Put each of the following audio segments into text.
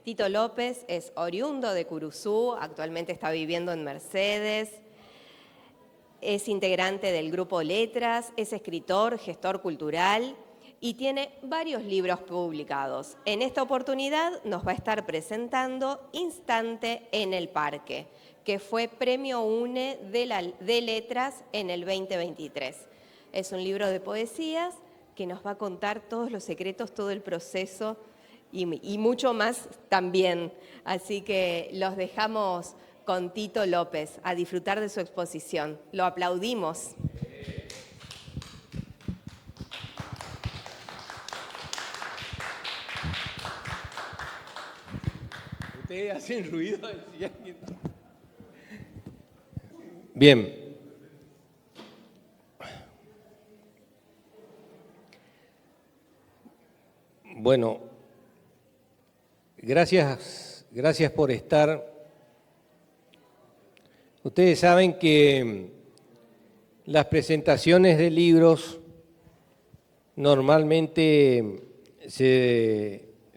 Tito López es oriundo de Curuzú, actualmente está viviendo en Mercedes, es integrante del grupo Letras, es escritor, gestor cultural y tiene varios libros publicados. En esta oportunidad nos va a estar presentando Instante en el Parque, que fue Premio UNE de Letras en el 2023. Es un libro de poesías que nos va a contar todos los secretos, todo el proceso y mucho más también. Así que los dejamos con Tito López a disfrutar de su exposición. Lo aplaudimos. Ustedes hacen ruido. Bien. Bueno, gracias por estar. Ustedes saben que las presentaciones de libros normalmente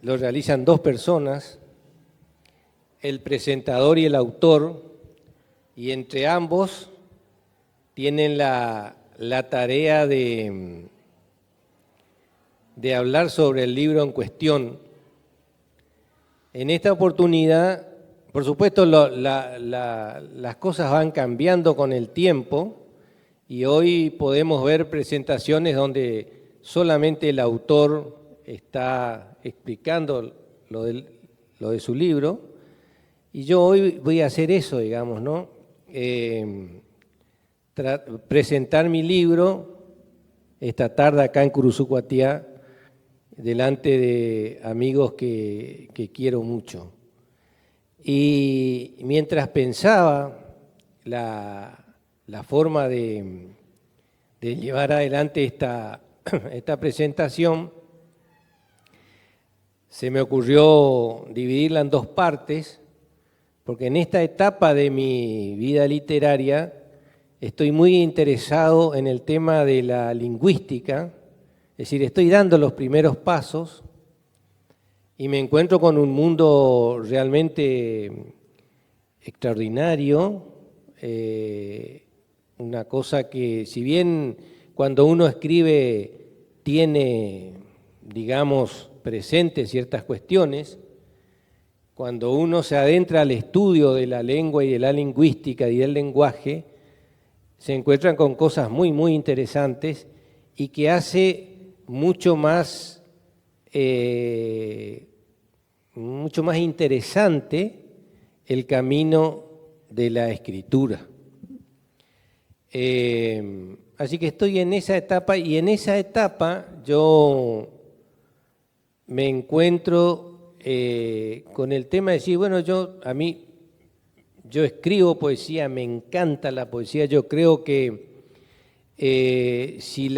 lo realizan dos personas, el presentador y el autor, y entre ambos tienen la tarea de hablar sobre el libro en cuestión. En esta oportunidad, por supuesto, las cosas van cambiando con el tiempo y hoy podemos ver presentaciones donde solamente el autor está explicando lo de su libro, y yo hoy voy a hacer eso, digamos, ¿no? Presentar mi libro esta tarde acá en Curuzú-Cuatiá, delante de amigos que quiero mucho. Y mientras pensaba la forma de llevar adelante esta presentación, se me ocurrió dividirla en dos partes, porque en esta etapa de mi vida literaria estoy muy interesado en el tema de la lingüística, es decir, estoy dando los primeros pasos y me encuentro con un mundo realmente extraordinario, una cosa que, si bien cuando uno escribe tiene, digamos, presentes ciertas cuestiones, cuando uno se adentra al estudio de la lengua y de la lingüística y del lenguaje, se encuentran con cosas muy, muy interesantes y que hace mucho más interesante el camino de la escritura. Así que estoy en esa etapa, y en esa etapa yo me encuentro con el tema de decir, bueno, yo escribo poesía, me encanta la poesía, yo creo que si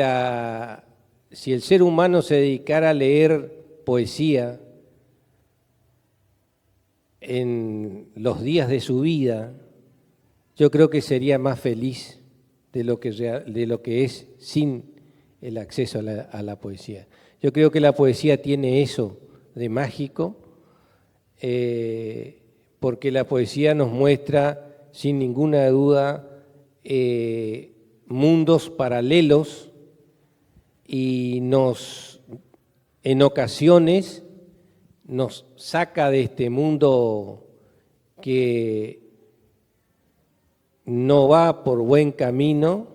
el ser humano se dedicara a leer poesía en los días de su vida, yo creo que sería más feliz de lo que es sin el acceso a la poesía. Yo creo que la poesía tiene eso de mágico, porque la poesía nos muestra sin ninguna duda mundos paralelos y en ocasiones nos saca de este mundo que no va por buen camino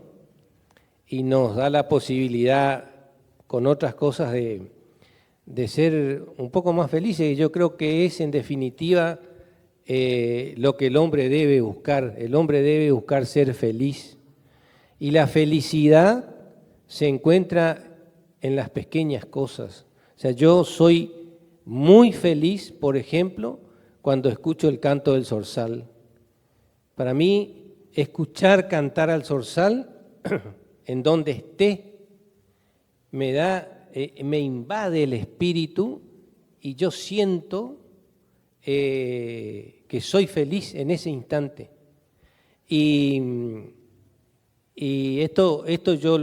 y nos da la posibilidad con otras cosas de ser un poco más felices. Y yo creo que es en definitiva lo que el hombre debe buscar. El hombre debe buscar ser feliz. Y la felicidad se encuentra en las pequeñas cosas. O sea, yo soy muy feliz, por ejemplo, cuando escucho el canto del zorzal. Para mí, escuchar cantar al zorzal, en donde esté, me invade el espíritu y yo siento que soy feliz en ese instante. Y esto yo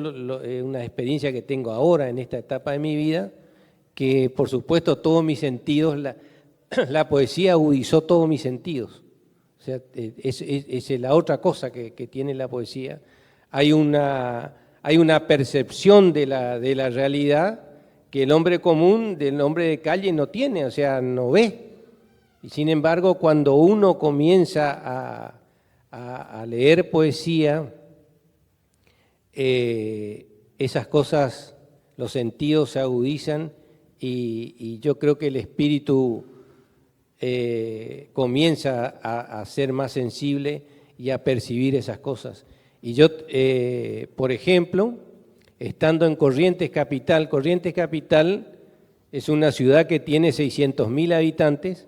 es una experiencia que tengo ahora en esta etapa de mi vida, que por supuesto todos mis sentidos la poesía agudizó todos mis sentidos. O sea, es la otra cosa que tiene la poesía. Hay una percepción de la realidad que el hombre común, del hombre de calle, no tiene, o sea, no ve. Y sin embargo, cuando uno comienza a leer poesía, esas cosas, los sentidos se agudizan y yo creo que el espíritu comienza a ser más sensible y a percibir esas cosas. Y yo, por ejemplo, estando en Corrientes Capital es una ciudad que tiene 600.000 habitantes,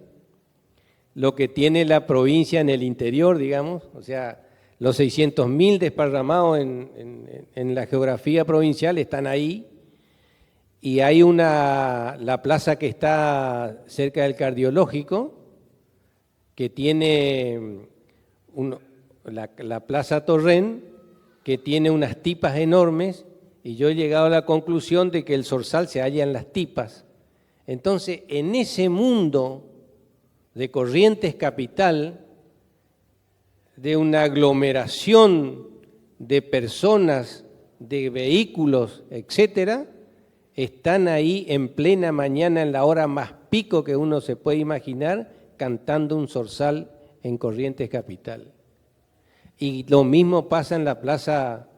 lo que tiene la provincia en el interior, digamos, o sea, los 600.000 desparramados en la geografía provincial están ahí, y hay la plaza que está cerca del Cardiológico, que tiene la Plaza Torrén, que tiene unas tipas enormes, y yo he llegado a la conclusión de que el zorzal se halla en las tipas. Entonces, en ese mundo de Corrientes Capital, de una aglomeración de personas, de vehículos, etcétera, están ahí en plena mañana, en la hora más pico que uno se puede imaginar, cantando un zorzal en Corrientes Capital. Y lo mismo pasa en la plaza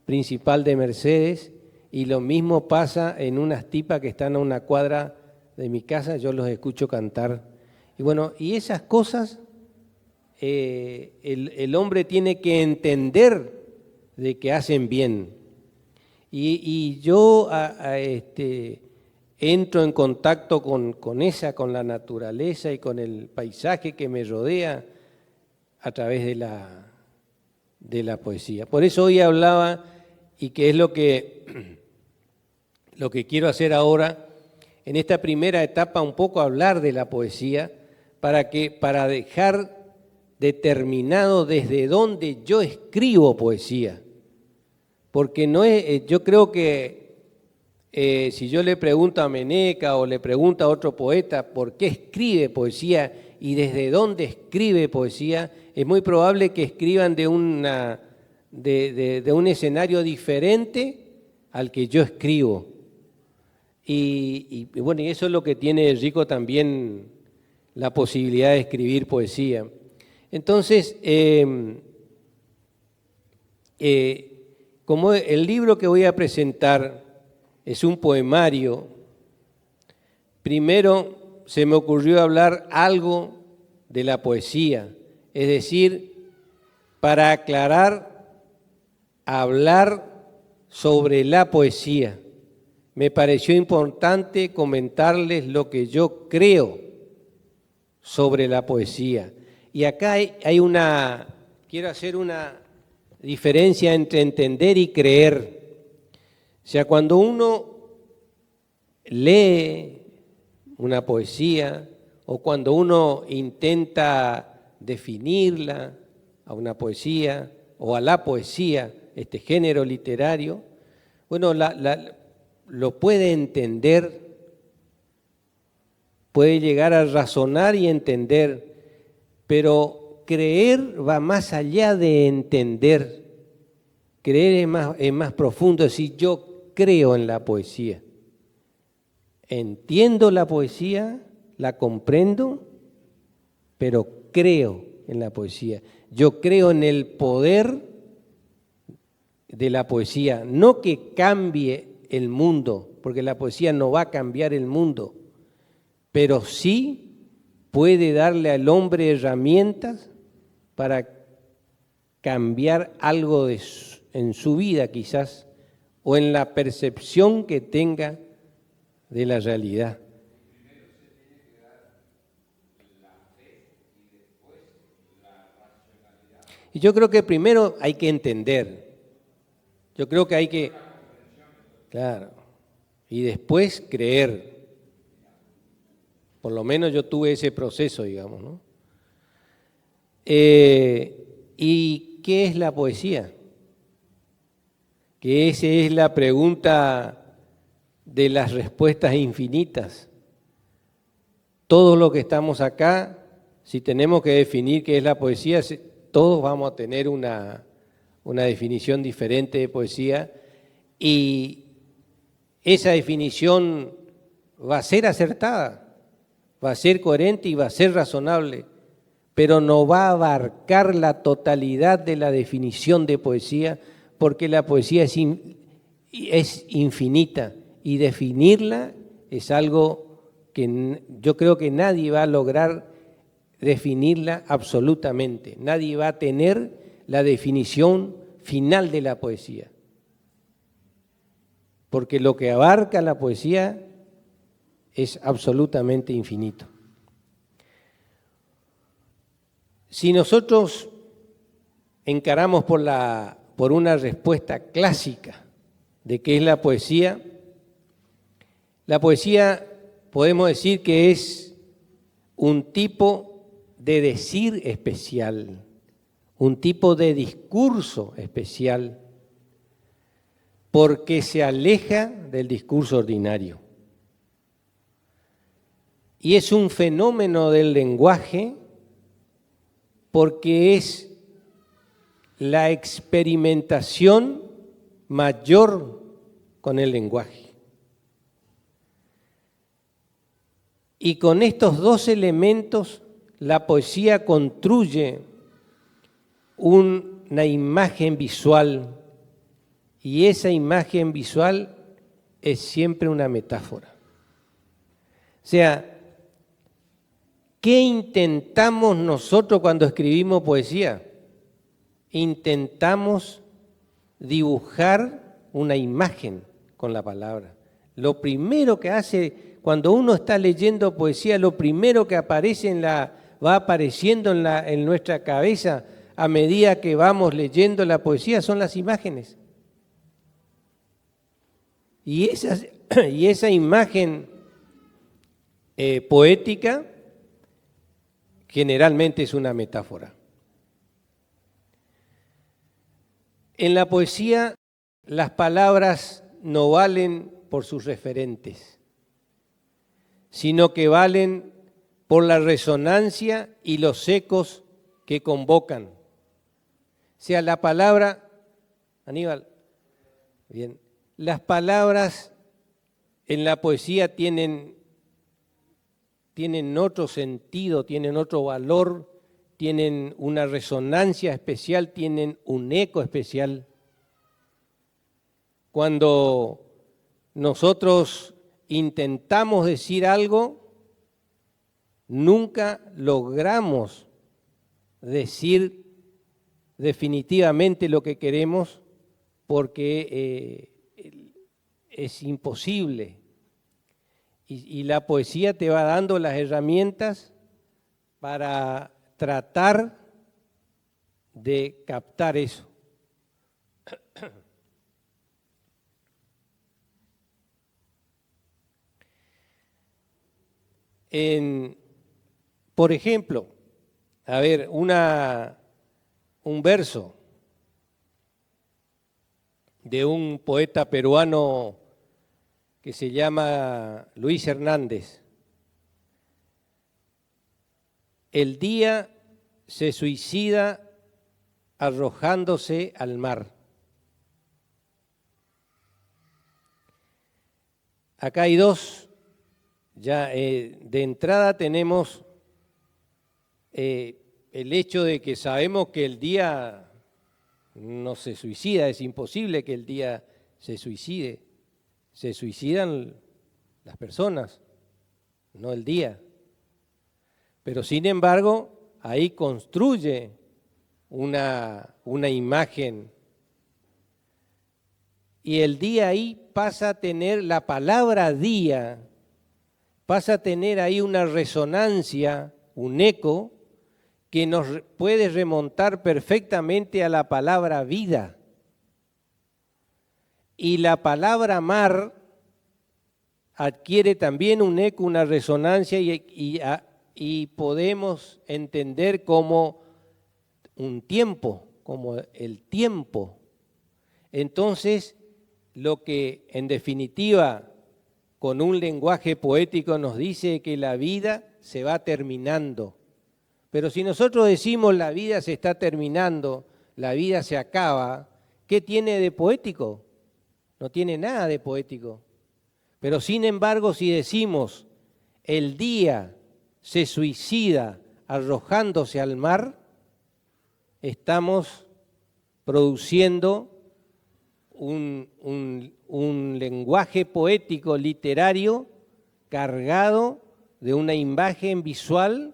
principal de Mercedes, y lo mismo pasa en unas tipas que están a una cuadra de mi casa, yo los escucho cantar. Y bueno, y esas cosas el hombre tiene que entender de que hacen bien. Y yo entro en contacto con la naturaleza y con el paisaje que me rodea a través de la poesía. Por eso hoy hablaba, y que es lo que quiero hacer ahora, en esta primera etapa un poco hablar de la poesía, para dejar determinado desde dónde yo escribo poesía. Porque no es, yo creo que si yo le pregunto a Meneca o le pregunto a otro poeta por qué escribe poesía y desde dónde escribe poesía, es muy probable que escriban de un escenario diferente al que yo escribo. Y bueno, y eso es lo que tiene rico también la posibilidad de escribir poesía. Entonces, como el libro que voy a presentar es un poemario, primero se me ocurrió hablar algo de la poesía, es decir, para aclarar, hablar sobre la poesía. Me pareció importante comentarles lo que yo creo sobre la poesía. Y acá quiero hacer una diferencia entre entender y creer. O sea, cuando uno lee una poesía o cuando uno intenta definirla a una poesía o a la poesía, este género literario, bueno, lo puede entender, puede llegar a razonar y entender, pero creer va más allá de entender. Creer es más profundo, es decir, yo creo en la poesía. Entiendo la poesía, la comprendo, pero creo en la poesía. Yo creo en el poder de la poesía, no que cambie el mundo, porque la poesía no va a cambiar el mundo, pero sí puede darle al hombre herramientas para cambiar algo en su vida quizás, o en la percepción que tenga de la realidad. Y yo creo que primero hay que entender, yo creo que hay que, claro, y después creer. Por lo menos yo tuve ese proceso, digamos, ¿no? ¿Y qué es la poesía? Que esa es la pregunta de las respuestas infinitas. todos los que estamos acá, si tenemos que definir qué es la poesía, todos vamos a tener una definición diferente de poesía y esa definición va a ser acertada, va a ser coherente y va a ser razonable, pero no va a abarcar la totalidad de la definición de poesía, porque la poesía es infinita y definirla es algo que yo creo que nadie va a lograr definirla absolutamente. Nadie va a tener la definición final de la poesía. Porque lo que abarca la poesía es absolutamente infinito. Si nosotros encaramos por una respuesta clásica de qué es la poesía podemos decir que es un tipo de decir especial, un tipo de discurso especial, porque se aleja del discurso ordinario. Y es un fenómeno del lenguaje porque es la experimentación mayor con el lenguaje. Y con estos dos elementos, la poesía construye una imagen visual, y esa imagen visual es siempre una metáfora. O sea, ¿qué intentamos nosotros cuando escribimos poesía? Intentamos dibujar una imagen con la palabra. Lo primero que hace cuando uno está leyendo poesía, lo primero que aparece va apareciendo en nuestra cabeza a medida que vamos leyendo la poesía son las imágenes. Y esa imagen poética generalmente es una metáfora. En la poesía las palabras no valen por sus referentes, sino que valen por la resonancia y los ecos que convocan. O sea, la palabra, Aníbal, bien, las palabras en la poesía tienen otro sentido, tienen otro valor, tienen una resonancia especial, tienen un eco especial. Cuando nosotros intentamos decir algo, nunca logramos decir definitivamente lo que queremos porque es imposible. Y la poesía te va dando las herramientas para tratar de captar eso. Por ejemplo, a ver, un verso de un poeta peruano que se llama Luis Hernández. El día se suicida arrojándose al mar. Acá hay dos. Ya de entrada tenemos el hecho de que sabemos que el día no se suicida, es imposible que el día se suicide. Se suicidan las personas, no el día. Pero sin embargo, ahí construye una imagen. Y el día ahí pasa a tener la palabra día, pasa a tener ahí una resonancia, un eco, que nos puede remontar perfectamente a la palabra vida. Y la palabra mar adquiere también un eco, una resonancia y podemos entender como un tiempo, como el tiempo. Entonces, lo que en definitiva con un lenguaje poético nos dice que la vida se va terminando. Pero si nosotros decimos la vida se está terminando, la vida se acaba, ¿qué tiene de poético? No tiene nada de poético. Pero sin embargo, si decimos el día se suicida arrojándose al mar, estamos produciendo un lenguaje poético, literario, cargado de una imagen visual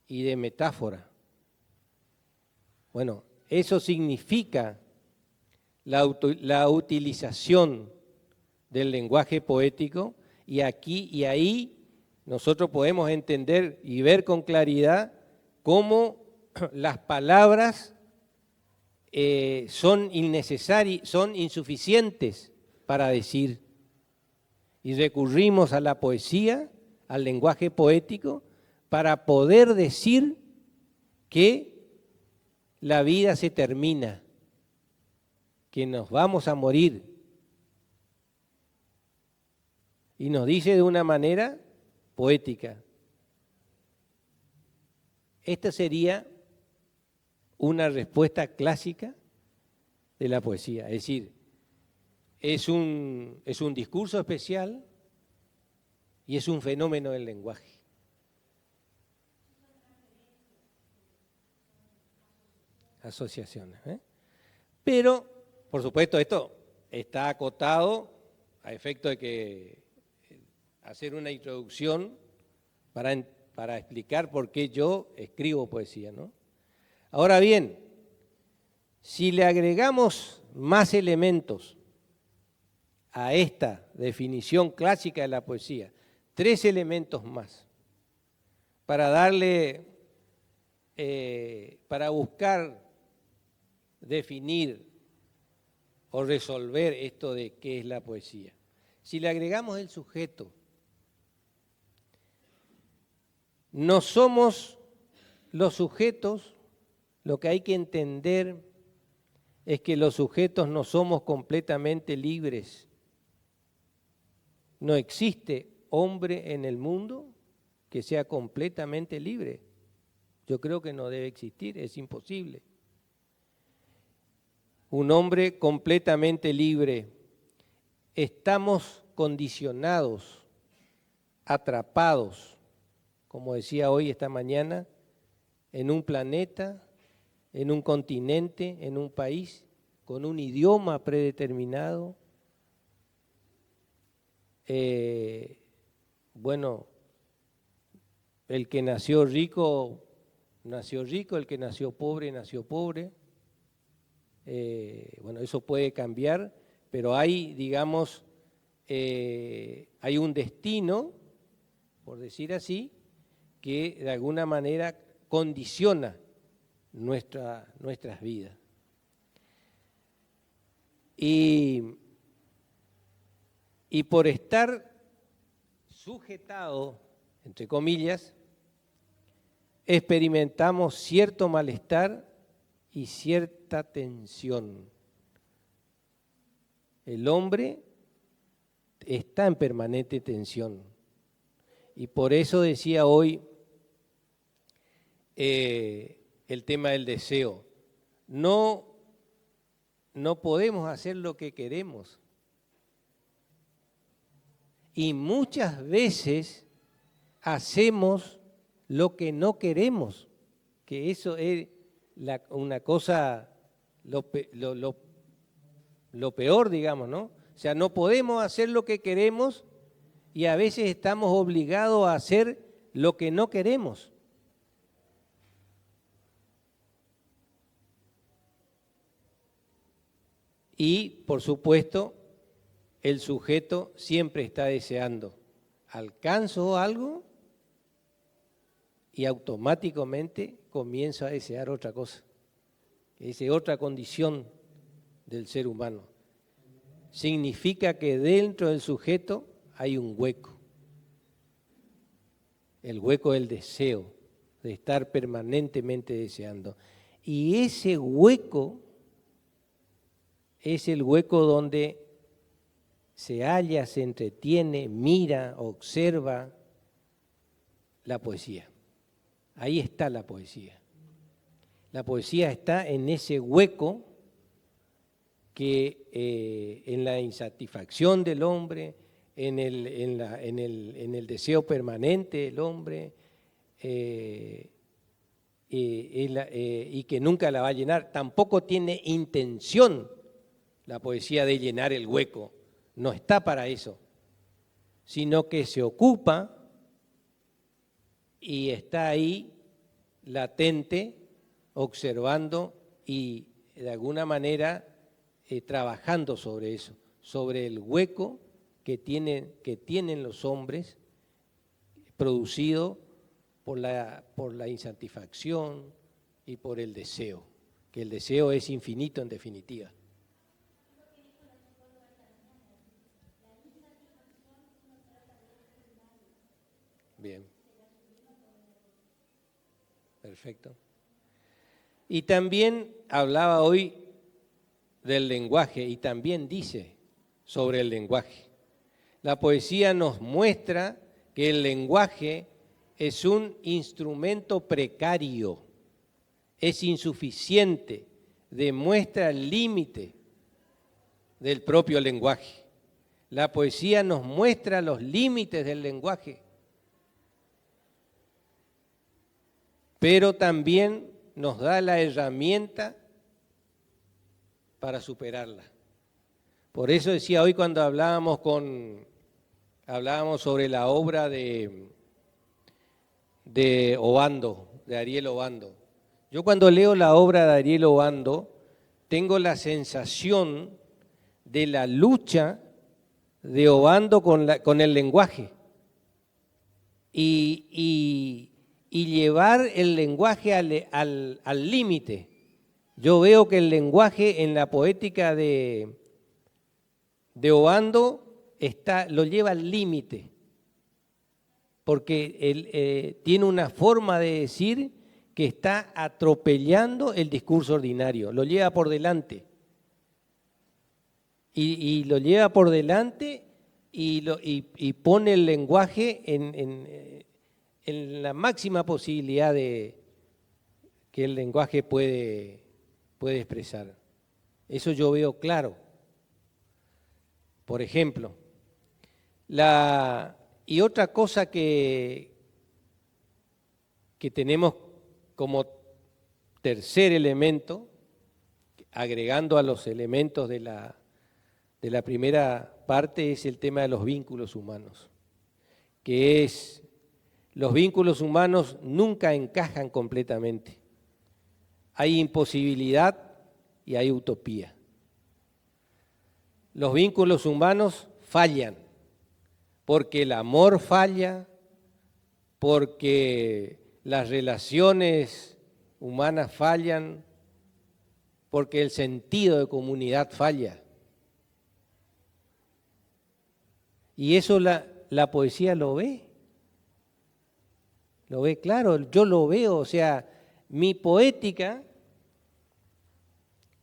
y de metáfora. Bueno, eso significa la utilización del lenguaje poético, y aquí y ahí nosotros podemos entender y ver con claridad cómo las palabras son innecesarias, son insuficientes para decir. Y recurrimos a la poesía, al lenguaje poético, para poder decir que la vida se termina, que nos vamos a morir. Y nos dice de una manera poética. Esta sería una respuesta clásica de la poesía. Es decir, es un discurso especial y es un fenómeno del lenguaje. Asociaciones. Pero, por supuesto, esto está acotado a efecto de que hacer una introducción para explicar por qué yo escribo poesía, ¿no? Ahora bien, si le agregamos más elementos a esta definición clásica de la poesía, 3 elementos más, para darle, para buscar definir o resolver esto de qué es la poesía. Si le agregamos el sujeto, no somos los sujetos, lo que hay que entender es que los sujetos no somos completamente libres. No existe hombre en el mundo que sea completamente libre. Yo creo que no debe existir, es imposible. Un hombre completamente libre. Estamos condicionados, atrapados, como decía hoy, esta mañana, en un planeta, en un continente, en un país, con un idioma predeterminado. Bueno, el que nació rico, el que nació pobre, nació pobre. Bueno, eso puede cambiar, pero hay, digamos, hay un destino, por decir así, que de alguna manera condiciona nuestras vidas. Y por estar sujetado, entre comillas, experimentamos cierto malestar y cierta tensión. El hombre está en permanente tensión. Y por eso decía hoy el tema del deseo. No podemos hacer lo que queremos. Y muchas veces hacemos lo que no queremos, que eso es una cosa, lo peor, digamos, ¿no? O sea, no podemos hacer lo que queremos y a veces estamos obligados a hacer lo que no queremos. Y, por supuesto, el sujeto siempre está deseando. Alcanzo algo y automáticamente comienzo a desear otra cosa. Esa es otra condición del ser humano. Significa que dentro del sujeto hay un hueco. El hueco del deseo, de estar permanentemente deseando. Y ese hueco es el hueco donde se halla, se entretiene, mira, observa la poesía. Ahí está la poesía. La poesía está en ese hueco que en la insatisfacción del hombre, en el deseo permanente del hombre, y que nunca la va a llenar. Tampoco tiene intención la poesía de llenar el hueco, no está para eso, sino que se ocupa y está ahí latente, observando y de alguna manera trabajando sobre eso, sobre el hueco que tienen los hombres producido por la insatisfacción y por el deseo, que el deseo es infinito en definitiva. Bien. Perfecto. Y también hablaba hoy del lenguaje y también dice sobre el lenguaje. La poesía nos muestra que el lenguaje es un instrumento precario, es insuficiente, demuestra el límite del propio lenguaje. La poesía nos muestra los límites del lenguaje, pero también nos da la herramienta para superarla. Por eso decía hoy cuando hablábamos sobre la obra de Obando, de Ariel Obando. Yo cuando leo la obra de Ariel Obando tengo la sensación de la lucha de Obando con el lenguaje y llevar el lenguaje al límite. Yo veo que el lenguaje en la poética de Obando lo lleva al límite, porque él tiene una forma de decir que está atropellando el discurso ordinario, lo lleva por delante. Y lo lleva por delante y pone el lenguaje en la máxima posibilidad que el lenguaje puede expresar. Eso yo veo claro. Por ejemplo, y otra cosa que tenemos como tercer elemento, agregando a los elementos de la primera parte, es el tema de los vínculos humanos, que es, los vínculos humanos nunca encajan completamente. Hay imposibilidad y hay utopía. Los vínculos humanos fallan, porque el amor falla, porque las relaciones humanas fallan, porque el sentido de comunidad falla. Y eso la poesía lo ve claro, yo lo veo, o sea, mi poética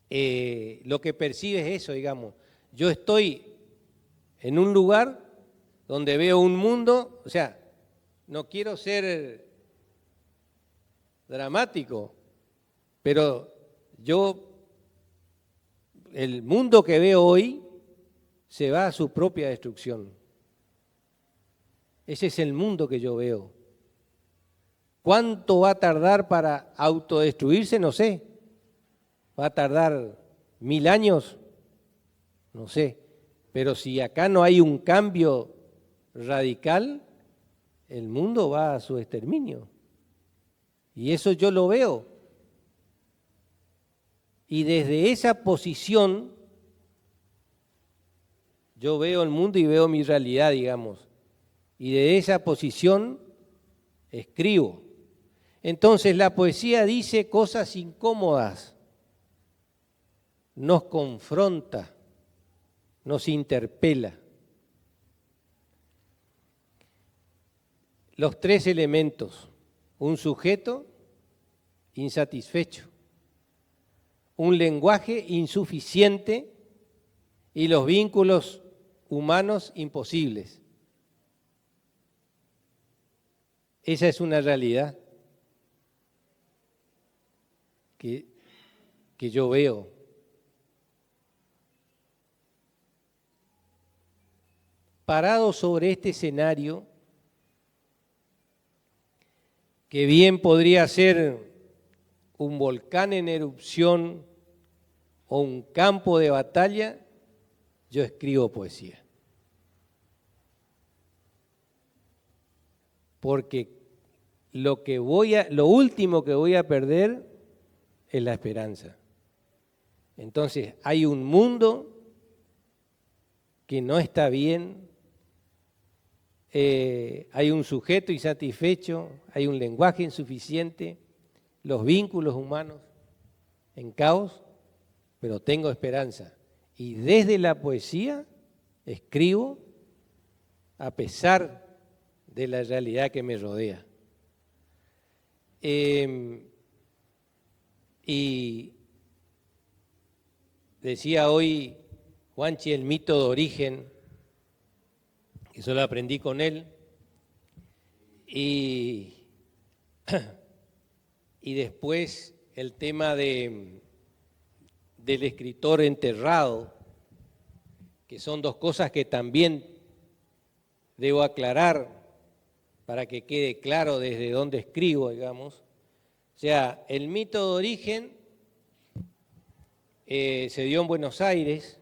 lo que percibe es eso, digamos. Yo estoy en un lugar donde veo un mundo, o sea, no quiero ser dramático, pero el mundo que veo hoy se va a su propia destrucción. Ese es el mundo que yo veo. ¿Cuánto va a tardar para autodestruirse? No sé. ¿Va a tardar 1000 años? No sé. Pero si acá no hay un cambio radical, el mundo va a su exterminio. Y eso yo lo veo. Y desde esa posición, yo veo el mundo y veo mi realidad, digamos. Y de esa posición escribo. Entonces la poesía dice cosas incómodas, nos confronta, nos interpela. Los tres elementos, un sujeto insatisfecho, un lenguaje insuficiente y los vínculos humanos imposibles. Esa es una realidad que yo veo. Parado sobre este escenario, que bien podría ser un volcán en erupción o un campo de batalla, yo escribo poesía. Porque lo último que voy a perder es la esperanza. Entonces, hay un mundo que no está bien, hay un sujeto insatisfecho, hay un lenguaje insuficiente, los vínculos humanos en caos, pero tengo esperanza. Y desde la poesía escribo a pesar de la realidad que me rodea. Y decía hoy Juanchi el mito de origen, que eso lo aprendí con él, y después el tema del escritor enterrado, que son dos cosas que también debo aclarar para que quede claro desde dónde escribo, digamos. O sea, el mito de origen se dio en Buenos Aires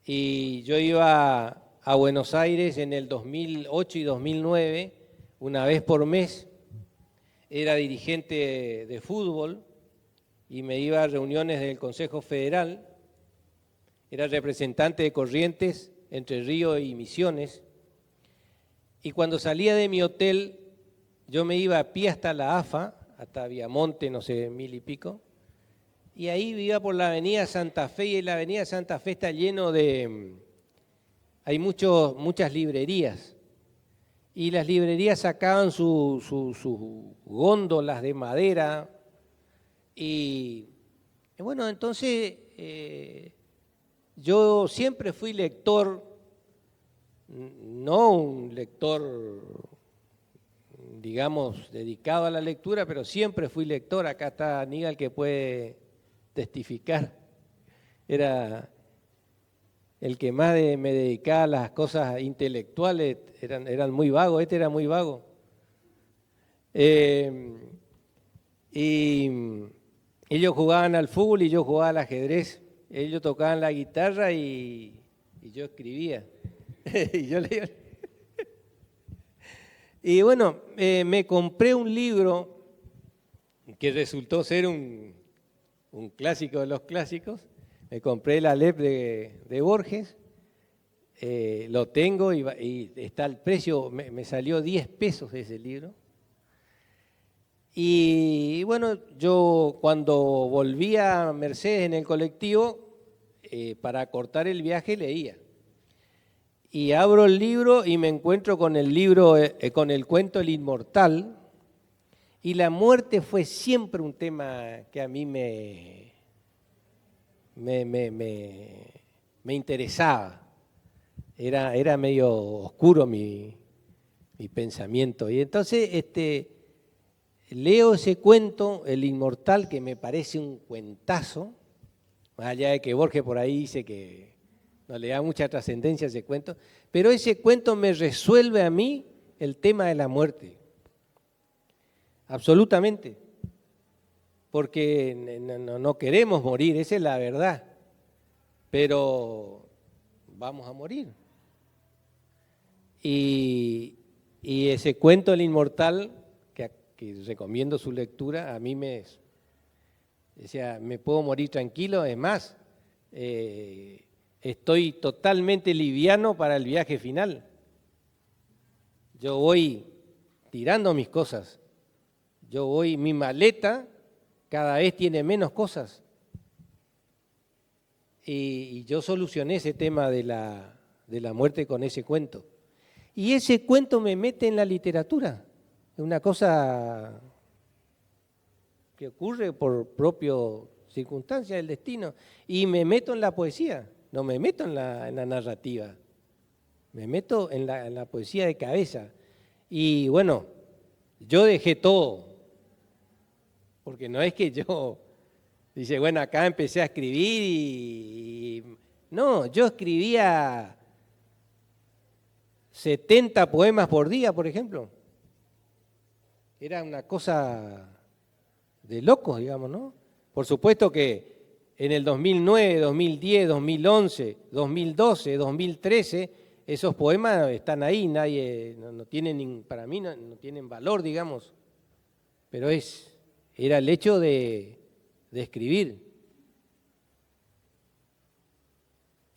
y yo iba a Buenos Aires en el 2008 y 2009, una vez por mes. Era dirigente de fútbol y me iba a reuniones del Consejo Federal. Era representante de Corrientes, Entre Ríos y Misiones. Y cuando salía de mi hotel, yo me iba a pie hasta la AFA, hasta Viamonte, no sé, 1000 y pico, y ahí iba por la avenida Santa Fe, y la avenida Santa Fe está lleno de... hay muchas librerías, y las librerías sacaban sus góndolas de madera, y bueno, entonces yo siempre fui lector, no un lector, digamos, dedicado a la lectura, pero siempre fui lector. Acá está Aníbal que puede testificar. Era el que más me dedicaba a las cosas intelectuales, eran muy vagos, este era muy vago. Y ellos jugaban al fútbol y yo jugaba al ajedrez. Ellos tocaban la guitarra y yo escribía. Y yo leía. Y bueno, me compré un libro que resultó ser un clásico de los clásicos. Me compré la LEP de Borges, lo tengo y está al precio, me salió 10 pesos ese libro. Y bueno, yo cuando volví a Mercedes en el colectivo, para cortar el viaje leía. Y abro el libro y me encuentro con el libro, con el cuento El Inmortal, y la muerte fue siempre un tema que a mí me interesaba. Era medio oscuro mi pensamiento. Y entonces leo ese cuento, El Inmortal, que me parece un cuentazo, más allá de que Borges por ahí dice que no le da mucha trascendencia a ese cuento, pero ese cuento me resuelve a mí el tema de la muerte, absolutamente, porque no queremos morir, esa es la verdad, pero vamos a morir. Y ese cuento, El Inmortal, que recomiendo su lectura, a mí me puedo morir tranquilo, es más, estoy totalmente liviano para el viaje final. Yo voy tirando mis cosas. Mi maleta cada vez tiene menos cosas. Y yo solucioné ese tema de la muerte con ese cuento. Y ese cuento me mete en la literatura. Es una cosa que ocurre por propia circunstancia del destino. Y me meto en la poesía. No me meto en la narrativa, me meto en la poesía de cabeza. Y bueno, yo dejé todo, porque no es que yo, dice, bueno, acá empecé a escribir no, yo escribía 70 poemas por día, por ejemplo. Era una cosa de locos, digamos, ¿no? Por supuesto que en el 2009, 2010, 2011, 2012, 2013, esos poemas están ahí, nadie, no tienen, para mí no tienen valor, digamos, pero era el hecho de escribir.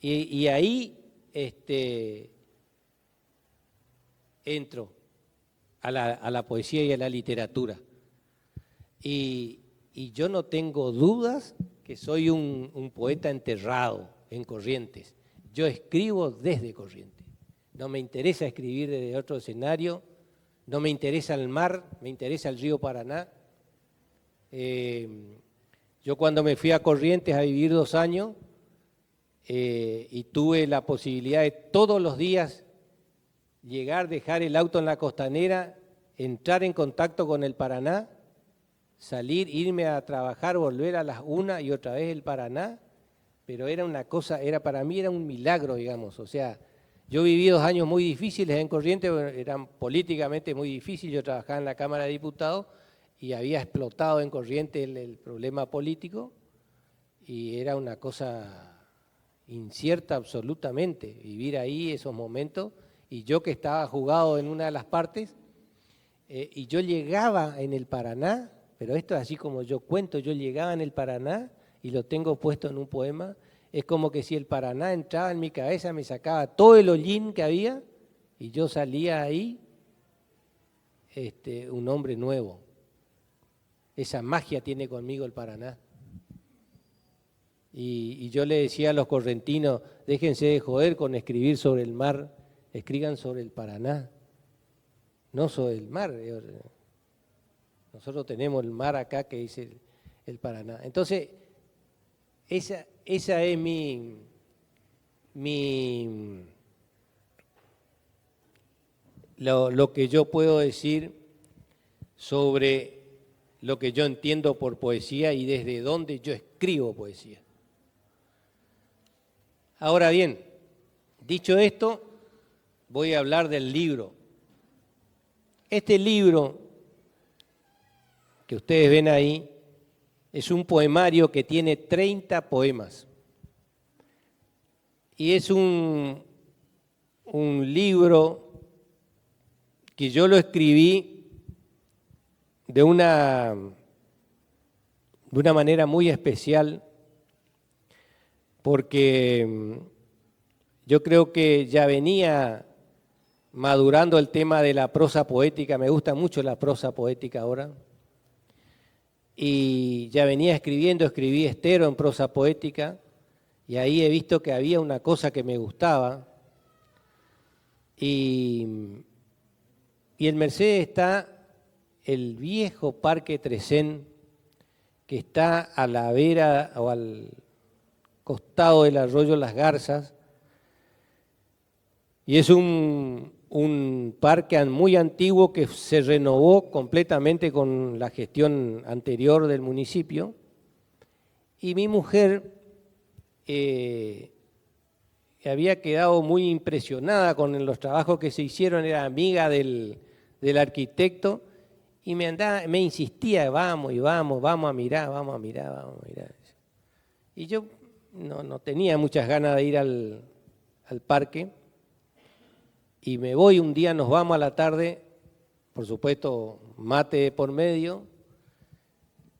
Y ahí entro a la poesía y a la literatura. Y yo no tengo dudas que soy un poeta enterrado en Corrientes. Yo escribo desde Corrientes. No me interesa escribir desde otro escenario, no me interesa el mar, me interesa el río Paraná. Yo cuando me fui a Corrientes a vivir 2 años y tuve la posibilidad de todos los días llegar, dejar el auto en la costanera, entrar en contacto con el Paraná, salir, irme a trabajar, volver a las 1 y otra vez el Paraná, pero era una cosa, para mí era un milagro, digamos. O sea, yo viví 2 años muy difíciles en Corrientes, eran políticamente muy difíciles. Yo trabajaba en la Cámara de Diputados y había explotado en Corrientes el problema político y era una cosa incierta absolutamente vivir ahí esos momentos. Y yo que estaba jugado en una de las partes, y yo llegaba en el Paraná, pero esto es así como yo cuento, yo llegaba en el Paraná y lo tengo puesto en un poema, es como que si el Paraná entraba en mi cabeza, me sacaba todo el hollín que había y yo salía ahí un hombre nuevo. Esa magia tiene conmigo el Paraná. Y yo le decía a los correntinos, déjense de joder con escribir sobre el mar, escriban sobre el Paraná, no sobre el mar. Nosotros tenemos el mar acá que es el Paraná. Entonces, esa es lo que yo puedo decir sobre lo que yo entiendo por poesía y desde dónde yo escribo poesía. Ahora bien, dicho esto, voy a hablar del libro. Este libro que ustedes ven ahí es un poemario que tiene 30 poemas. Y es un libro que yo lo escribí de una manera muy especial, porque yo creo que ya venía madurando el tema de la prosa poética, me gusta mucho la prosa poética ahora, y ya venía escribí Estero en prosa poética, y ahí he visto que había una cosa que me gustaba, y en Mercedes está el viejo Parque Tresén, que está a la vera o al costado del arroyo Las Garzas, y es un parque muy antiguo que se renovó completamente con la gestión anterior del municipio, y mi mujer había quedado muy impresionada con los trabajos que se hicieron, era amiga del arquitecto, y me insistía, vamos a mirar. Y yo no tenía muchas ganas de ir al parque, y me voy un día, nos vamos a la tarde, por supuesto mate por medio,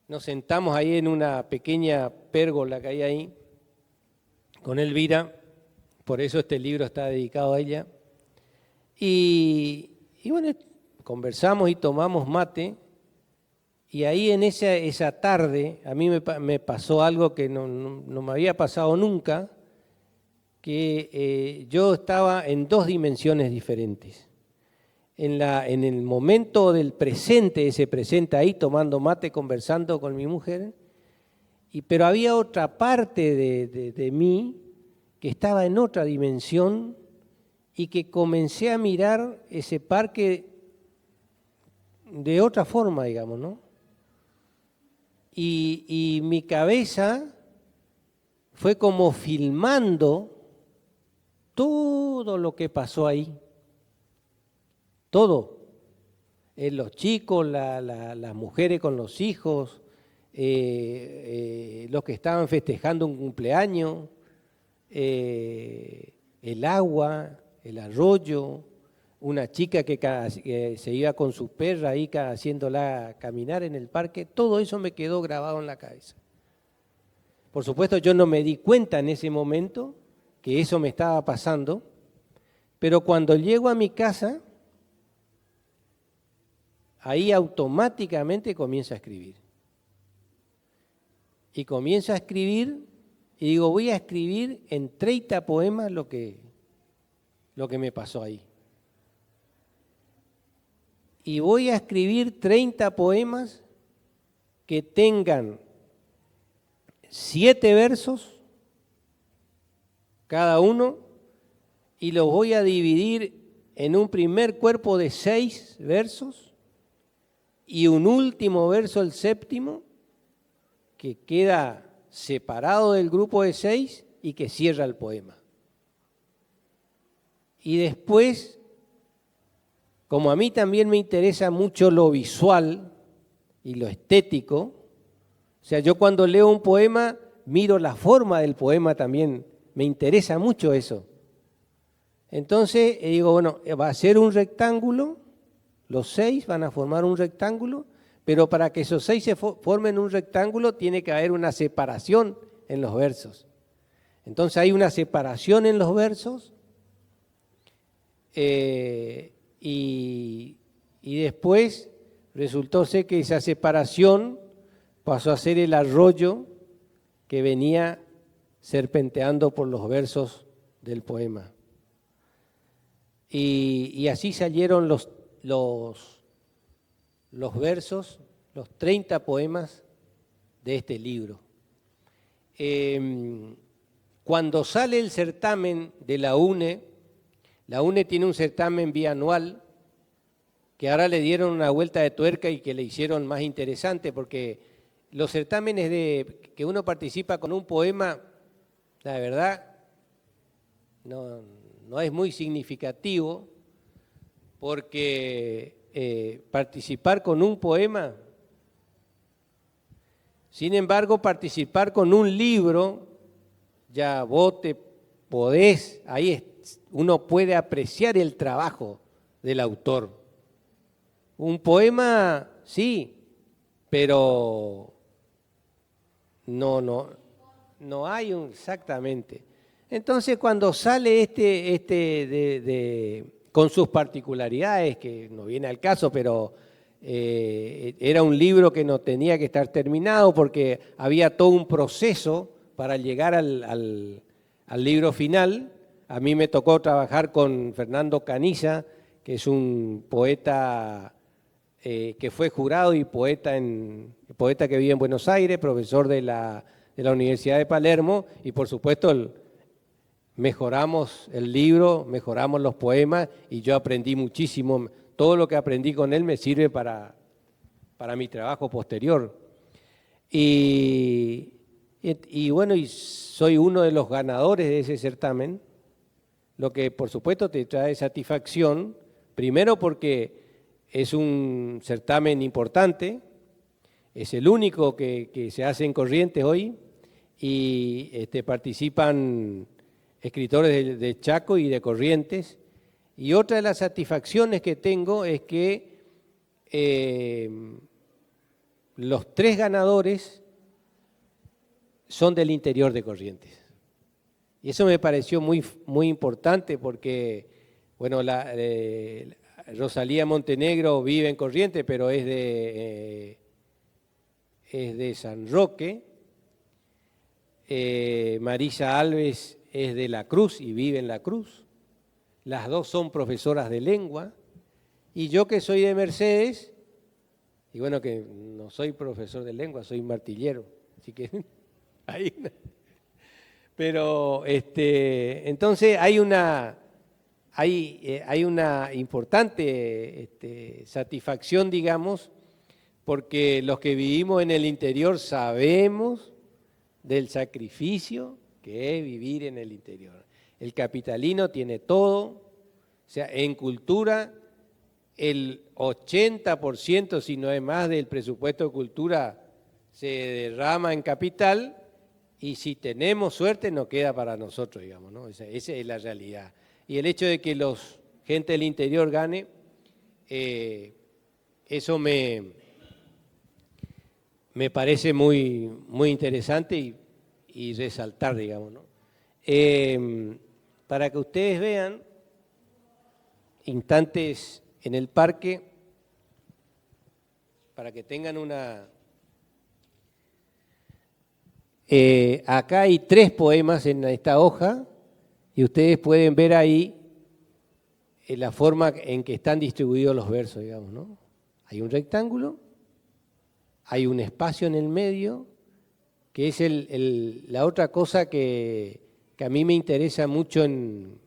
nos sentamos ahí en una pequeña pérgola que hay ahí, con Elvira, por eso este libro está dedicado a ella, y bueno, conversamos y tomamos mate, y ahí en esa tarde a mí me pasó algo que no me había pasado nunca, que yo estaba en 2 dimensiones diferentes. En el momento del presente, ese presente ahí, tomando mate, conversando con mi mujer, pero había otra parte de mí que estaba en otra dimensión y que comencé a mirar ese parque de otra forma, digamos, ¿no? Y mi cabeza fue como filmando todo lo que pasó ahí. Todo. Los chicos, las mujeres con los hijos, los que estaban festejando un cumpleaños, el agua, el arroyo, una chica que se iba con su perra ahí haciéndola caminar en el parque, todo eso me quedó grabado en la cabeza. Por supuesto, yo no me di cuenta en ese momento que eso me estaba pasando, pero cuando llego a mi casa, ahí automáticamente comienzo a escribir. Y comienzo a escribir y digo, voy a escribir en 30 poemas lo que me pasó ahí. Y voy a escribir 30 poemas que tengan 7 versos cada uno y los voy a dividir en un primer cuerpo de 6 versos y un último verso, el séptimo, que queda separado del grupo de 6 y que cierra el poema. Y después, como a mí también me interesa mucho lo visual y lo estético, o sea, yo cuando leo un poema miro la forma del poema también, me interesa mucho eso. Entonces digo, bueno, va a ser un rectángulo, los 6 van a formar un rectángulo, pero para que esos 6 se formen un rectángulo tiene que haber una separación en los versos. Entonces hay una separación en los versos y después resultó ser que esa separación pasó a ser el arroyo que venía serpenteando por los versos del poema. Y así salieron los versos, los 30 poemas de este libro. Cuando sale el certamen de la UNE tiene un certamen bianual que ahora le dieron una vuelta de tuerca y que le hicieron más interesante, porque los certámenes que uno participa con un poema, la verdad, no es muy significativo, porque participar con un poema, sin embargo, participar con un libro, ya vos te podés, uno puede apreciar el trabajo del autor. Un poema, sí, pero no hay exactamente. Entonces, cuando sale con sus particularidades, que no viene al caso, pero era un libro que no tenía que estar terminado porque había todo un proceso para llegar al libro final. A mí me tocó trabajar con Fernando Caniza, que es un poeta que fue jurado y poeta que vive en Buenos Aires, profesor de la Universidad de Palermo, y por supuesto mejoramos el libro, mejoramos los poemas y yo aprendí muchísimo. Todo lo que aprendí con él me sirve para mi trabajo posterior. Y bueno, y soy uno de los ganadores de ese certamen, lo que por supuesto te trae satisfacción, primero porque es un certamen importante, es el único que se hace en Corrientes hoy y participan escritores de Chaco y de Corrientes. Y otra de las satisfacciones que tengo es que los 3 ganadores son del interior de Corrientes. Y eso me pareció muy, muy importante porque, bueno, Rosalía Montenegro vive en Corrientes, pero es de San Roque. Marisa Alves es de La Cruz y vive en La Cruz. Las 2 son profesoras de lengua. Y yo que soy de Mercedes, y bueno que no soy profesor de lengua, soy martillero. Así que pero entonces hay una hay una importante satisfacción, digamos, porque los que vivimos en el interior sabemos del sacrificio que es vivir en el interior. El capitalino tiene todo, o sea, en cultura el 80%, si no es más, del presupuesto de cultura se derrama en capital y si tenemos suerte nos queda para nosotros, digamos, ¿no? Esa es la realidad. Y el hecho de que gente del interior gane, eso me parece muy, muy interesante y resaltar, digamos, ¿no? Para que ustedes vean instantes en el parque, para que tengan una... acá hay 3 poemas en esta hoja y ustedes pueden ver ahí la forma en que están distribuidos los versos, digamos, ¿no? Hay un rectángulo, hay un espacio en el medio, que es la otra cosa que a mí me interesa mucho en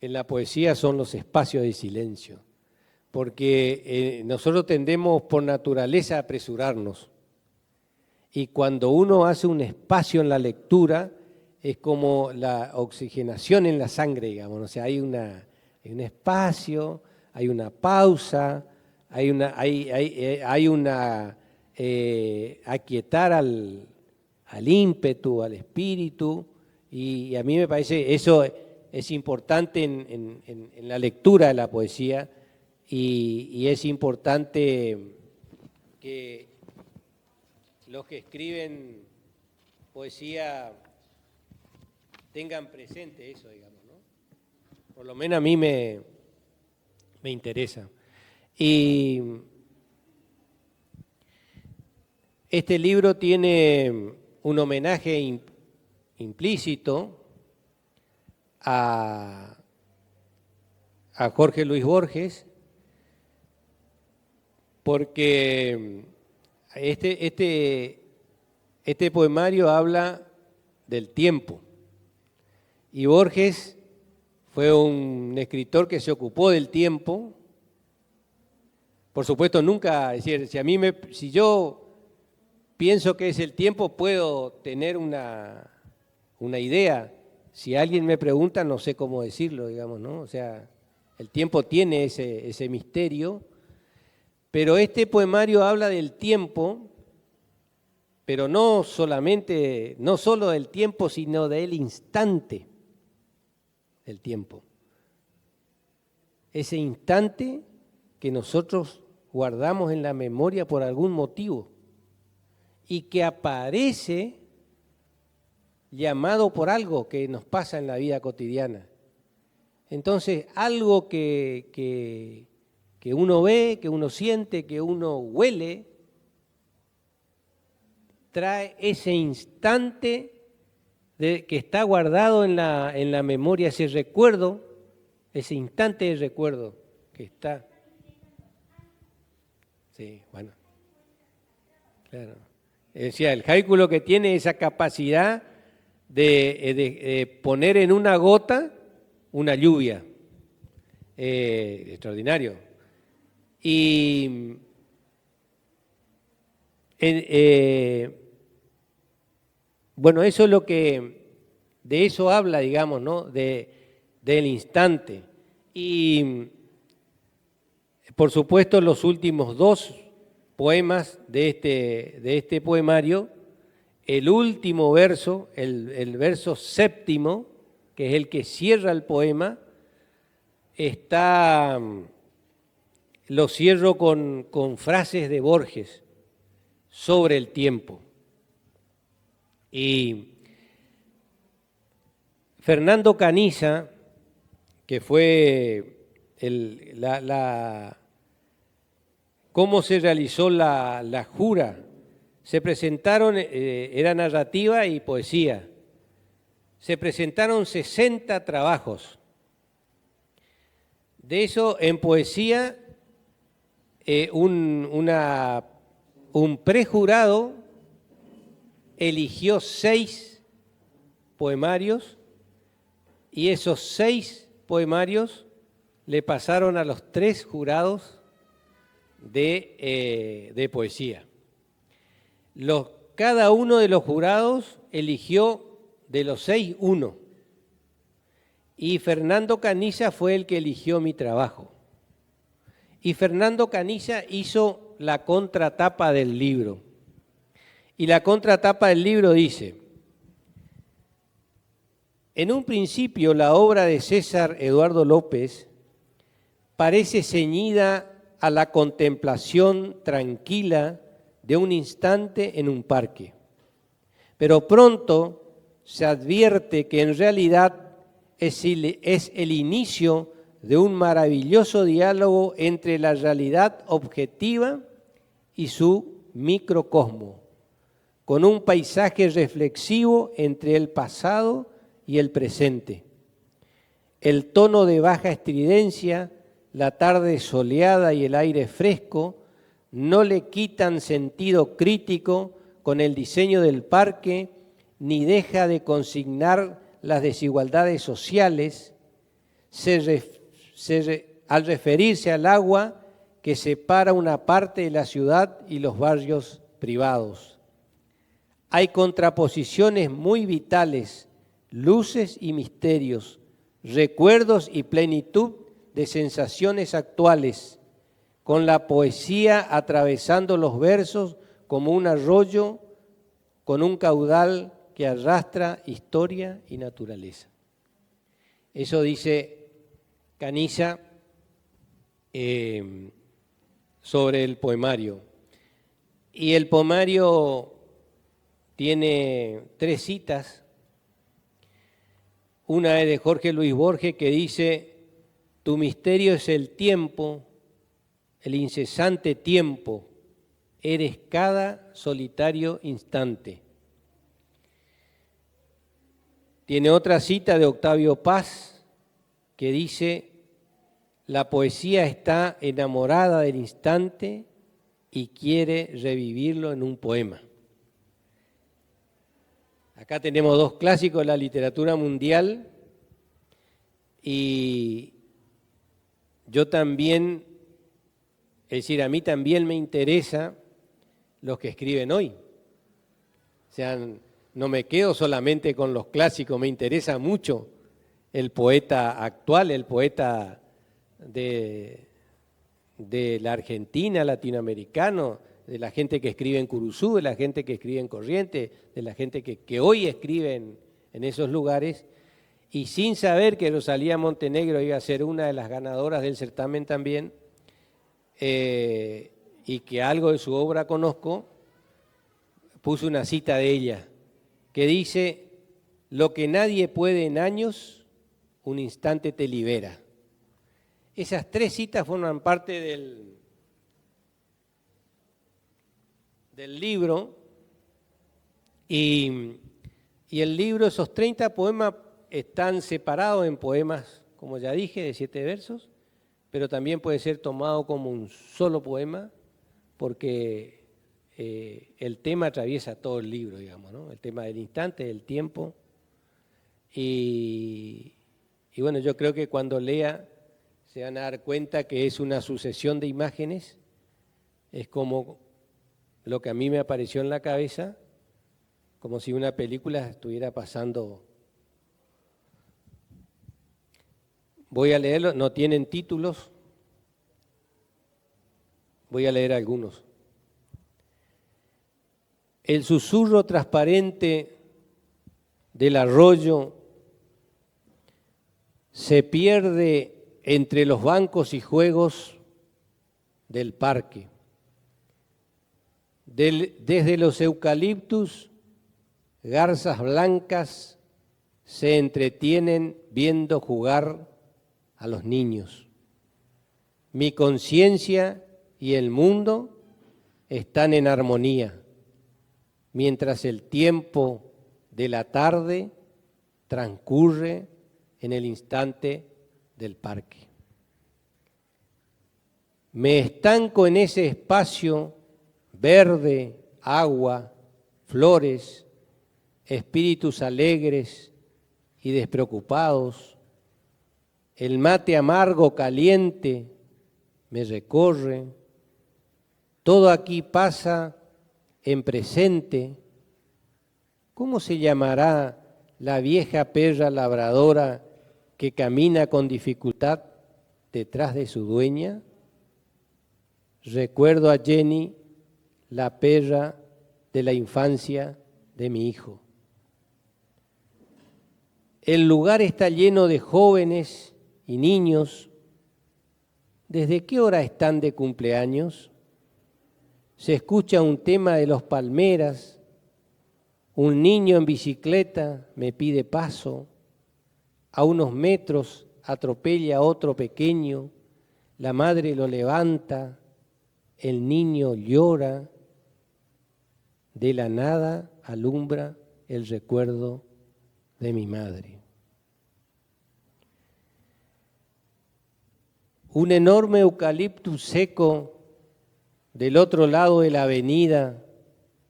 la poesía, son los espacios de silencio, porque nosotros tendemos por naturaleza a apresurarnos, y cuando uno hace un espacio en la lectura, es como la oxigenación en la sangre, digamos, o sea, hay un espacio, hay una pausa, hay una aquietar al ímpetu, al espíritu, y a mí me parece eso es importante en la lectura de la poesía, y es importante que los que escriben poesía tengan presente eso, digamos, ¿no? Por lo menos a mí me interesa. Y este libro tiene un homenaje implícito a Jorge Luis Borges, porque este poemario habla del tiempo, y Borges fue un escritor que se ocupó del tiempo. Por supuesto, nunca, es decir, si yo pienso que es el tiempo, puedo tener una idea. Si alguien me pregunta, no sé cómo decirlo, digamos, ¿no? O sea, el tiempo tiene ese misterio, pero este poemario habla del tiempo, pero no solo del tiempo, sino del instante del tiempo. Ese instante que nosotros guardamos en la memoria por algún motivo y que aparece llamado por algo que nos pasa en la vida cotidiana. Entonces, algo que uno ve, que uno siente, que uno huele, trae ese instante que está guardado en la memoria, ese recuerdo, ese instante de recuerdo que está. Sí, bueno, claro. Decía, el haiku lo que tiene esa capacidad de poner en una gota una lluvia. Extraordinario. Y bueno, eso es lo que, de eso habla, digamos, ¿no? Del instante. Y por supuesto los últimos 2 poemas de este poemario, el último verso, el verso 7º, que es el que cierra el poema, lo cierro con frases de Borges sobre el tiempo. Y Fernando Caniza, que fue cómo se realizó la jura, se presentaron, era narrativa y poesía, se presentaron 60 trabajos. De eso, en poesía, un prejurado eligió 6 poemarios Y esos 6 poemarios le pasaron a los 3 jurados de poesía. Cada uno de los jurados eligió de los 6 uno. Y Fernando Canilla fue el que eligió mi trabajo. Y Fernando Canilla hizo la contratapa del libro. Y la contratapa del libro dice: en un principio la obra de César Eduardo López parece ceñida a la contemplación tranquila de un instante en un parque, pero pronto se advierte que en realidad es el inicio de un maravilloso diálogo entre la realidad objetiva y su microcosmo, con un paisaje reflexivo entre el pasado y el presente. El tono de baja estridencia, la tarde soleada y el aire fresco no le quitan sentido crítico con el diseño del parque, ni deja de consignar las desigualdades sociales, al referirse al agua que separa una parte de la ciudad y los barrios privados. Hay contraposiciones muy vitales, luces y misterios, recuerdos y plenitud de sensaciones actuales, con la poesía atravesando los versos como un arroyo con un caudal que arrastra historia y naturaleza. Eso dice Canilla sobre el poemario. Y el poemario tiene 3 citas. Una es de Jorge Luis Borges, que dice: tu misterio es el tiempo, el incesante tiempo, eres cada solitario instante. Tiene otra cita de Octavio Paz que dice: la poesía está enamorada del instante y quiere revivirlo en un poema. Acá tenemos 2 clásicos de la literatura mundial y yo también, es decir, a mí también me interesa los que escriben hoy. O sea, no me quedo solamente con los clásicos, me interesa mucho el poeta actual, el poeta de la Argentina, latinoamericano, de la gente que escribe en Curuzú, de la gente que escribe en Corrientes, de la gente que hoy escribe en esos lugares, y sin saber que Rosalía Montenegro iba a ser una de las ganadoras del certamen también, y que algo de su obra conozco, puse una cita de ella, que dice: lo que nadie puede en años, un instante te libera. Esas 3 citas forman parte del libro, y el libro, esos 30 poemas están separados en poemas, como ya dije, de 7 versos, pero también puede ser tomado como un solo poema, porque el tema atraviesa todo el libro, digamos, ¿no? El tema del instante, del tiempo. Y bueno, yo creo que cuando lea se van a dar cuenta que es una sucesión de imágenes, es como lo que a mí me apareció en la cabeza, como si una película estuviera pasando. Voy a leerlo, no tienen títulos, voy a leer algunos. El susurro transparente del arroyo se pierde entre los bancos y juegos del parque. Desde los eucaliptus, garzas blancas se entretienen viendo jugar a los niños. Mi conciencia y el mundo están en armonía, mientras el tiempo de la tarde transcurre en el instante del parque. Me estanco en ese espacio verde, agua, flores, espíritus alegres y despreocupados. El mate amargo, caliente, me recorre. Todo aquí pasa en presente. ¿Cómo se llamará la vieja perra labradora que camina con dificultad detrás de su dueña? Recuerdo a Jenny, la perra de la infancia de mi hijo. El lugar está lleno de jóvenes y niños. ¿Desde qué hora están de cumpleaños? Se escucha un tema de los Palmeras. Un niño en bicicleta me pide paso. A unos metros atropella a otro pequeño. La madre lo levanta. El niño llora. De la nada alumbra el recuerdo de mi madre. Un enorme eucaliptus seco del otro lado de la avenida,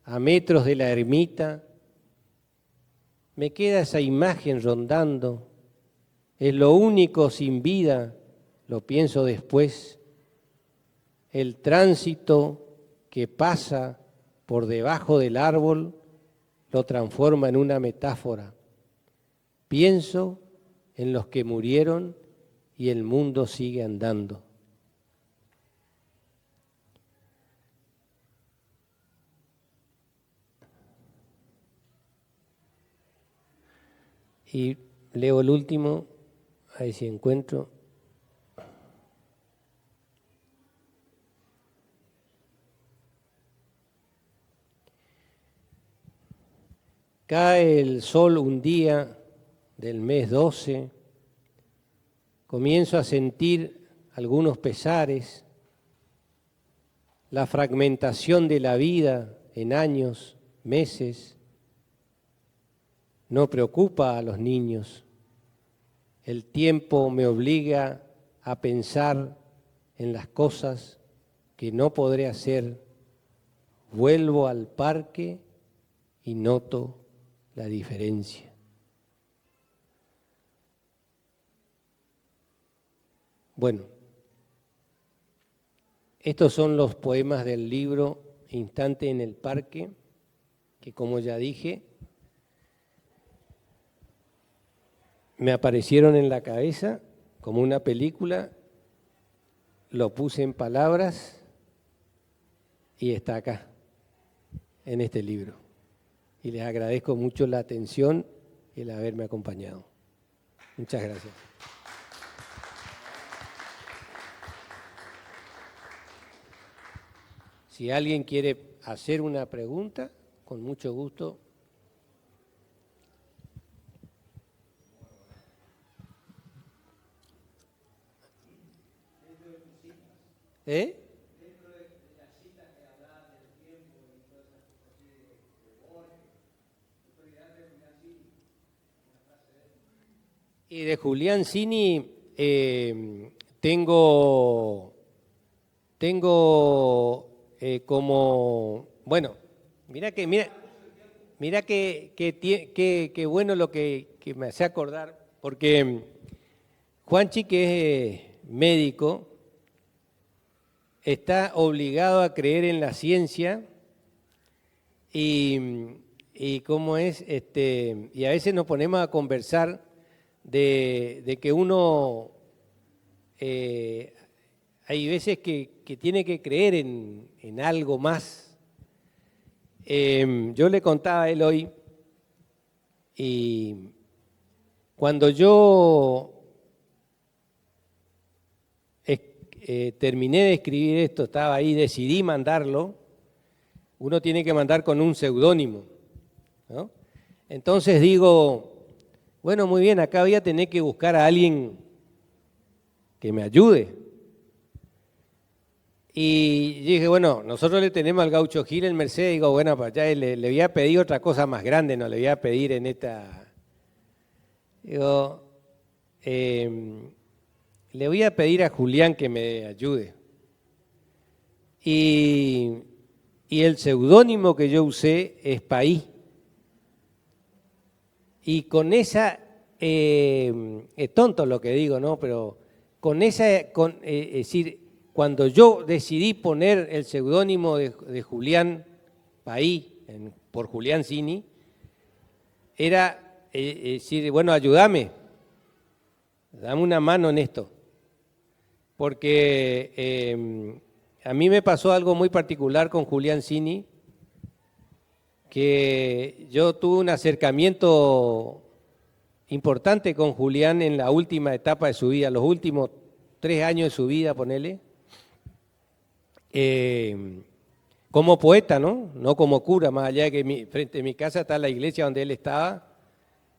a metros de la ermita. Me queda esa imagen rondando. Es lo único sin vida, lo pienso después. El tránsito que pasa por debajo del árbol lo transforma en una metáfora. Pienso en los que murieron y el mundo sigue andando. Y leo el último, ahí si encuentro. Cae el sol un día del mes 12, comienzo a sentir algunos pesares, la fragmentación de la vida en años, meses, no preocupa a los niños. El tiempo me obliga a pensar en las cosas que no podré hacer. Vuelvo al parque y noto la diferencia. Bueno, estos son los poemas del libro Instante en el Parque, que como ya dije, me aparecieron en la cabeza como una película, lo puse en palabras y está acá, en este libro. Y les agradezco mucho la atención y el haberme acompañado. Muchas gracias. Si alguien quiere hacer una pregunta, con mucho gusto. ¿Eh? Y de Julián Cini tengo como, bueno, mira que bueno lo que me hace acordar, porque Juanchi, que es médico, está obligado a creer en la ciencia y cómo es, y a veces nos ponemos a conversar de que uno hay veces que tiene que creer en algo más. Yo le contaba a él hoy, y cuando yo terminé de escribir esto, estaba ahí, decidí mandarlo, uno tiene que mandar con un seudónimo, ¿no? Entonces digo, bueno, muy bien, acá voy a tener que buscar a alguien que me ayude. Y dije, bueno, nosotros le tenemos al Gaucho Gil el Mercedes, digo, bueno, pues ya le voy a pedir otra cosa más grande, no le voy a pedir en esta. Digo, le voy a pedir a Julián que me ayude. Y el seudónimo que yo usé es País. Y con esa es tonto lo que digo, ¿no? Pero es decir, cuando yo decidí poner el seudónimo de Julián Paí por Julián Cini, era decir, bueno, ayúdame, dame una mano en esto, porque a mí me pasó algo muy particular con Julián Cini, que yo tuve un acercamiento importante con Julián en la última etapa de su vida, los últimos 3 años de su vida, ponele, como poeta, ¿no? No como cura, más allá de que frente a mi casa está la iglesia donde él estaba,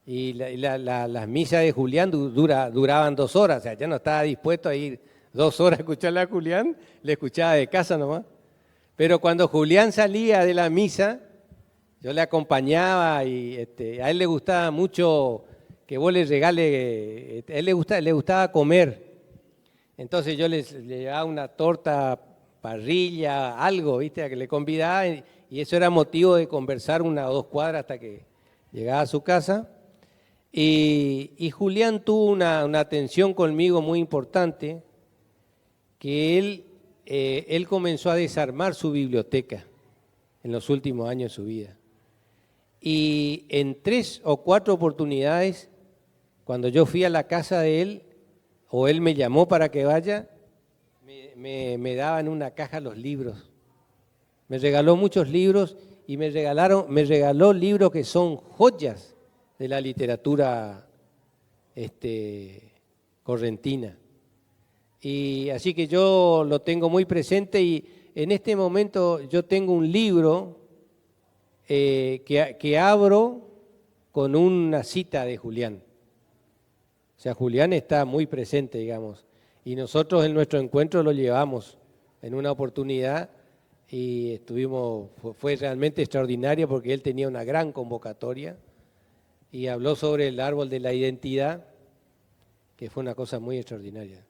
y las misas de Julián duraban 2 horas, o sea, yo no estaba dispuesto a ir 2 horas a escucharle a Julián, le escuchaba de casa nomás. Pero cuando Julián salía de la misa, yo le acompañaba y a él le gustaba mucho que vos le regale, a él le gustaba comer. Entonces yo le llevaba una torta, parrilla, algo, ¿viste? A que le convidaba y eso era motivo de conversar 1 o 2 cuadras hasta que llegaba a su casa. Y Julián tuvo una atención conmigo muy importante, que él comenzó a desarmar su biblioteca en los últimos años de su vida. Y en 3 o 4 oportunidades, cuando yo fui a la casa de él, o él me llamó para que vaya, me daban una caja los libros. Me regaló muchos libros y me regaló libros que son joyas de la literatura correntina. Y así que yo lo tengo muy presente y en este momento yo tengo un libro que abro con una cita de Julián. O sea, Julián está muy presente, digamos, y nosotros en nuestro encuentro lo llevamos en una oportunidad y fue realmente extraordinario porque él tenía una gran convocatoria y habló sobre el árbol de la identidad, que fue una cosa muy extraordinaria.